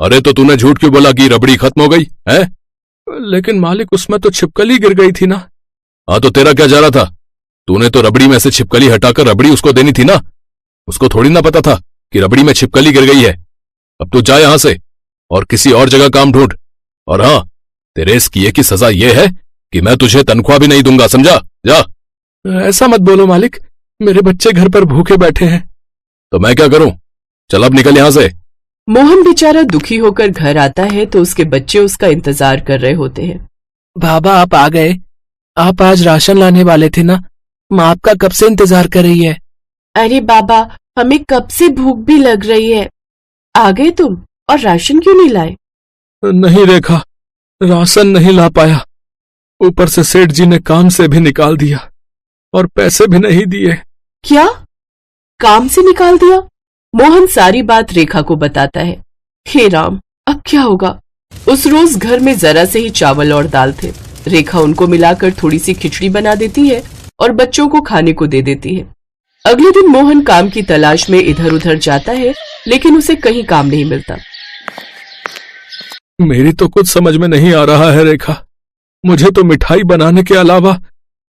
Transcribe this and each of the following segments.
अरे तो तूने झूठ क्यों बोला कि रबड़ी खत्म हो गई है? लेकिन मालिक उसमें तो छिपकली गिर गई थी ना। हाँ तो तेरा क्या जा रहा था? तूने तो रबड़ी में से छिपकली हटाकर रबड़ी उसको देनी थी ना। उसको थोड़ी ना पता था कि रबड़ी में छिपकली गिर गई है। अब तू जा यहां से और किसी और जगह काम ढूंढ। और हाँ, तेरे इस किए की सजा यह है कि मैं तुझे तनख्वाह भी नहीं दूंगा, समझा? जा। ऐसा मत बोलो मालिक, मेरे बच्चे घर पर भूखे बैठे हैं। तो मैं क्या करूं? चल अब निकल यहां से। मोहन बेचारा दुखी होकर घर आता है तो उसके बच्चे उसका इंतजार कर रहे होते हैं। बाबा आप आ गए। आप आज राशन लाने वाले थे ना, माँ आपका कब से इंतजार कर रही है। अरे बाबा, हमें कब से भूख भी लग रही है। आ गए तुम, और राशन क्यों नहीं लाए? नहीं रेखा, राशन नहीं ला पाया। ऊपर से सेठ जी ने काम से भी निकाल दिया और पैसे भी नहीं दिए। क्या? काम से निकाल दिया? मोहन सारी बात रेखा को बताता है। हे राम, अब क्या होगा? उस रोज घर में जरा से ही चावल और दाल थे। रेखा उनको मिलाकर थोड़ी सी खिचड़ी बना देती है और बच्चों को खाने को दे देती है। अगले दिन मोहन काम की तलाश में इधर उधर जाता है, लेकिन उसे कहीं काम नहीं मिलता। मेरी तो कुछ समझ में नहीं आ रहा है रेखा। मुझे तो मिठाई बनाने के अलावा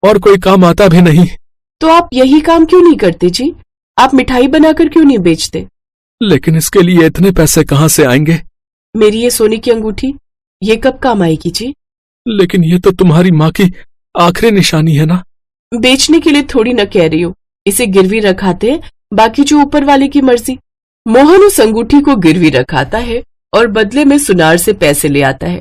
और कोई काम आता भी नहीं। तो आप यही काम क्यों नहीं करते जी? आप मिठाई बनाकर क्यों नहीं बेचते? लेकिन इसके लिए इतने पैसे कहाँ से आएंगे? मेरी ये सोने की अंगूठी, ये कब काम आएगी जी? लेकिन ये तो तुम्हारी माँ की आखिरी निशानी है ना। बेचने के लिए थोड़ी न कह रही हो, इसे गिरवी रखाते हैं, बाकी जो ऊपर वाले की मर्जी। मोहन उस अंगूठी को गिरवी रखाता है और बदले में सुनार से पैसे ले आता है।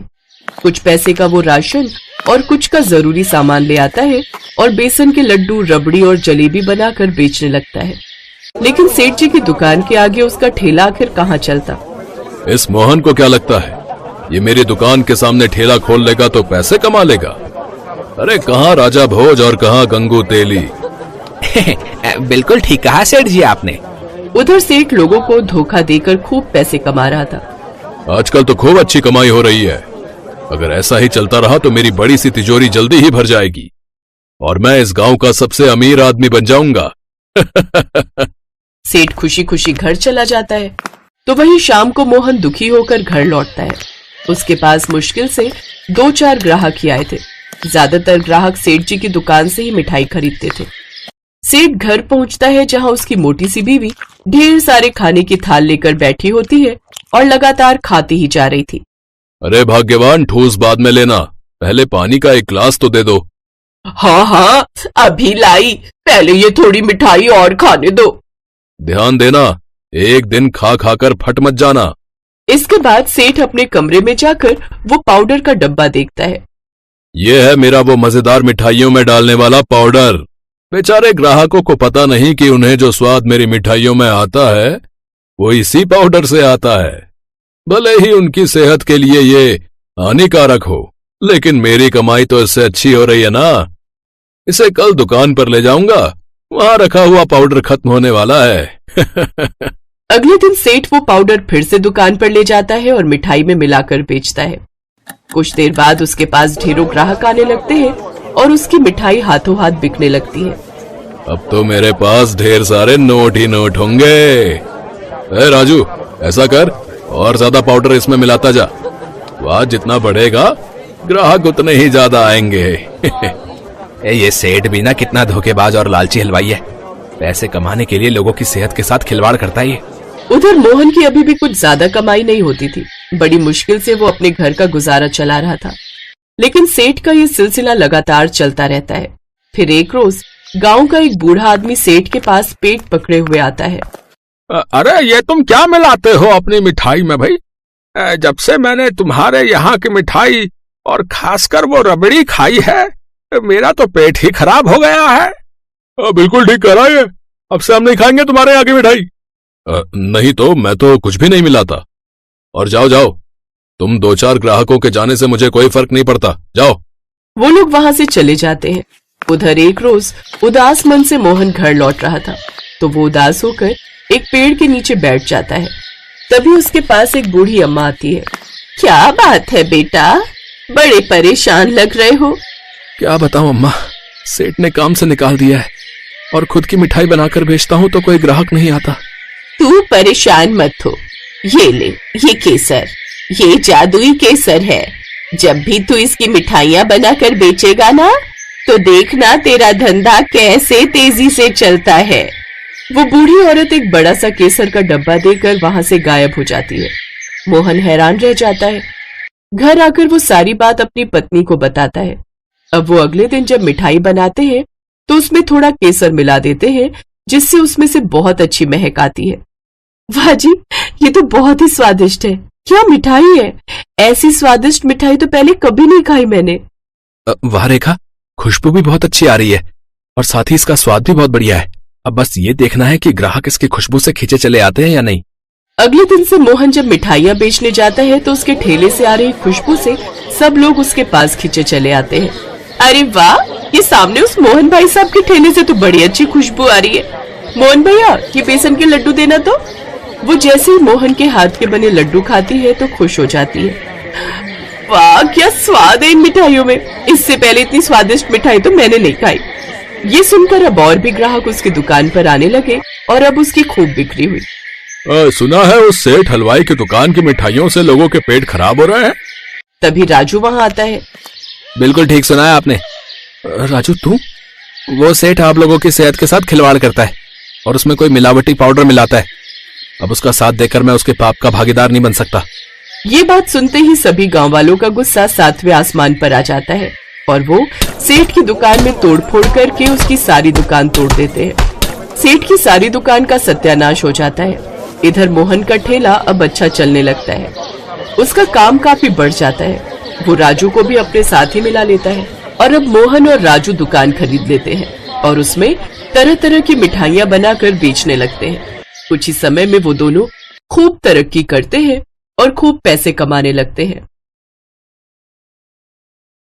कुछ पैसे का वो राशन और कुछ का जरूरी सामान ले आता है और बेसन के लड्डू, रबड़ी और जलेबी बनाकर बेचने लगता है। लेकिन सेठ जी की दुकान के आगे उसका ठेला आखिर कहाँ चलता? इस मोहन को क्या लगता है ये मेरी दुकान के सामने ठेला खोल लेगा तो पैसे कमा लेगा? अरे कहाँ राजा भोज और कहाँ गंगू तेली। बिल्कुल ठीक कहा सेठ जी आपने। उधर सेठ लोगों को धोखा देकर खूब पैसे कमा रहा था। आजकल तो खूब अच्छी कमाई हो रही है। अगर ऐसा ही चलता रहा तो मेरी बड़ी सी तिजोरी जल्दी ही भर जाएगी और मैं इस गांव का सबसे अमीर आदमी बन जाऊंगा। सेठ खुशी खुशी घर चला जाता है। तो वहीं शाम को मोहन दुखी होकर घर लौटता है। उसके पास मुश्किल से 2-4 ग्राहक ही आए थे। ज्यादातर ग्राहक सेठ जी की दुकान से ही मिठाई खरीदते थे। सेठ घर पहुंचता है जहां उसकी मोटी सी बीवी ढेर सारे खाने की थाल लेकर बैठी होती है और लगातार खाती ही जा रही थी। अरे भाग्यवान, ठूस बाद में लेना, पहले पानी का एक गिलास तो दे दो। हाँ हाँ, अभी लाई, पहले ये थोड़ी मिठाई और खाने दो। ध्यान देना, एक दिन खा खाकर फट मत जाना। इसके बाद सेठ अपने कमरे में जाकर वो पाउडर का डब्बा देखता है। ये है मेरा वो मजेदार मिठाइयों में डालने वाला पाउडर। बेचारे ग्राहकों को पता नहीं कि उन्हें जो स्वाद मेरी मिठाइयों में आता है वो इसी पाउडर से आता है। भले ही उनकी सेहत के लिए ये हानिकारक हो, लेकिन मेरी कमाई तो इससे अच्छी हो रही है ना। इसे कल दुकान पर ले जाऊंगा, वहां रखा हुआ पाउडर खत्म होने वाला है। अगले दिन सेठ वो पाउडर फिर से दुकान पर ले जाता है और मिठाई में मिलाकर बेचता है। कुछ देर बाद उसके पास ढेरों ग्राहक आने लगते हैं और उसकी मिठाई हाथों हाथ बिकने लगती है। अब तो मेरे पास ढेर सारे नोट ही नोट होंगे। ए राजू, ऐसा कर और ज्यादा पाउडर इसमें मिलाता जा। स्वाद जितना बढ़ेगा ग्राहक उतने ही ज्यादा आएंगे। ये सेठ भी ना कितना धोखेबाज और लालची हलवाई है। पैसे कमाने के लिए लोगों की सेहत के साथ खिलवाड़ करता है ये। उधर मोहन की अभी भी कुछ ज्यादा कमाई नहीं होती थी। बड़ी मुश्किल से वो अपने घर का गुजारा चला रहा था। लेकिन सेठ का ये सिलसिला लगातार चलता रहता है। फिर एक रोज गांव का एक बूढ़ा आदमी सेठ के पास पेट पकड़े हुए आता है। अरे ये तुम क्या मिलाते हो अपनी मिठाई में भाई? जब से मैंने तुम्हारे यहाँ की मिठाई और खासकर वो रबड़ी खाई है, मेरा तो पेट ही खराब हो गया है। बिल्कुल ठीक कह रहा है। अब से हम नहीं खाएंगे तुम्हारे यहाँ की मिठाई। नहीं तो मैं तो कुछ भी नहीं मिलाता। और जाओ जाओ, तुम 2-4 ग्राहकों के जाने से मुझे कोई फर्क नहीं पड़ता, जाओ। वो लोग वहां से चले जाते हैं। उधर एक रोज उदास मन से मोहन घर लौट रहा था, तो वो उदास होकर एक पेड़ के नीचे बैठ जाता है। तभी उसके पास एक बूढ़ी अम्मा आती है। क्या बात है बेटा, बड़े परेशान लग रहे हो? क्या बताऊं अम्मा, सेठ ने काम से निकाल दिया है और खुद की मिठाई बनाकर बेचता हूँ तो कोई ग्राहक नहीं आता। तू परेशान मत हो, ये ले, ये केसर, ये जादुई केसर है। जब भी तू इसकी मिठाइयां बनाकर बेचेगा ना, तो देखना तेरा धंधा कैसे तेजी से चलता है। वो बूढ़ी औरत एक बड़ा सा केसर का डब्बा देकर वहां से गायब हो जाती है। मोहन हैरान रह जाता है। घर आकर वो सारी बात अपनी पत्नी को बताता है। अब वो अगले दिन जब मिठाई बनाते हैं तो उसमें थोड़ा केसर मिला देते हैं, जिससे उसमें से बहुत अच्छी महक आती है। वाह जी, ये तो बहुत ही स्वादिष्ट है। क्या मिठाई है! ऐसी स्वादिष्ट मिठाई तो पहले कभी नहीं खाई मैंने। वाह रेखा, खुशबू भी बहुत अच्छी आ रही है और साथ ही इसका स्वाद भी बहुत बढ़िया है। अब बस ये देखना है कि ग्राहक इसकी खुशबू से खींचे चले आते हैं या नहीं। अगले दिन से मोहन जब मिठाइयां बेचने जाता है तो उसके ठेले से आ रही खुशबू से सब लोग उसके पास खींचे चले आते हैं। अरे वाह, ये सामने उस मोहन भाई साहब के ठेले से तो बड़ी अच्छी खुशबू आ रही है। मोहन भैया, ये बेसन के लड्डू देना। तो वो जैसे ही मोहन के हाथ के बने लड्डू खाती है तो खुश हो जाती है। वाह, क्या स्वाद है इन मिठाइयों में! इससे पहले इतनी स्वादिष्ट मिठाई तो मैंने नहीं खाई। ये सुनकर अब और भी ग्राहक उसकी दुकान पर आने लगे और अब उसकी खूब बिक्री हुई। सुना है उस सेठ हलवाई की दुकान की मिठाइयों से लोगों के पेट खराब हो रहे हैं। तभी राजू वहां आता है। बिल्कुल ठीक सुना है आपने। राजू, तू? वो सेठ आप लोगों की सेहत के साथ खिलवाड़ करता है और उसमें कोई मिलावटी पाउडर मिलाता है। अब उसका साथ देकर मैं उसके पाप का भागीदार नहीं बन सकता। ये बात सुनते ही सभी गांव वालों का गुस्सा 7वें आसमान पर आ जाता है और वो सेठ की दुकान में तोड़फोड़ करके उसकी सारी दुकान तोड़ देते हैं। सेठ की सारी दुकान का सत्यानाश हो जाता है। इधर मोहन का ठेला अब अच्छा चलने लगता है। उसका काम काफी बढ़ जाता है। वो राजू को भी अपने साथ ही मिला लेता है और अब मोहन और राजू दुकान खरीद लेते हैं और उसमें तरह तरह की मिठाइयां बनाकर बेचने लगते हैं। कुछ ही समय में वो दोनों खूब तरक्की करते हैं और खूब पैसे कमाने लगते हैं।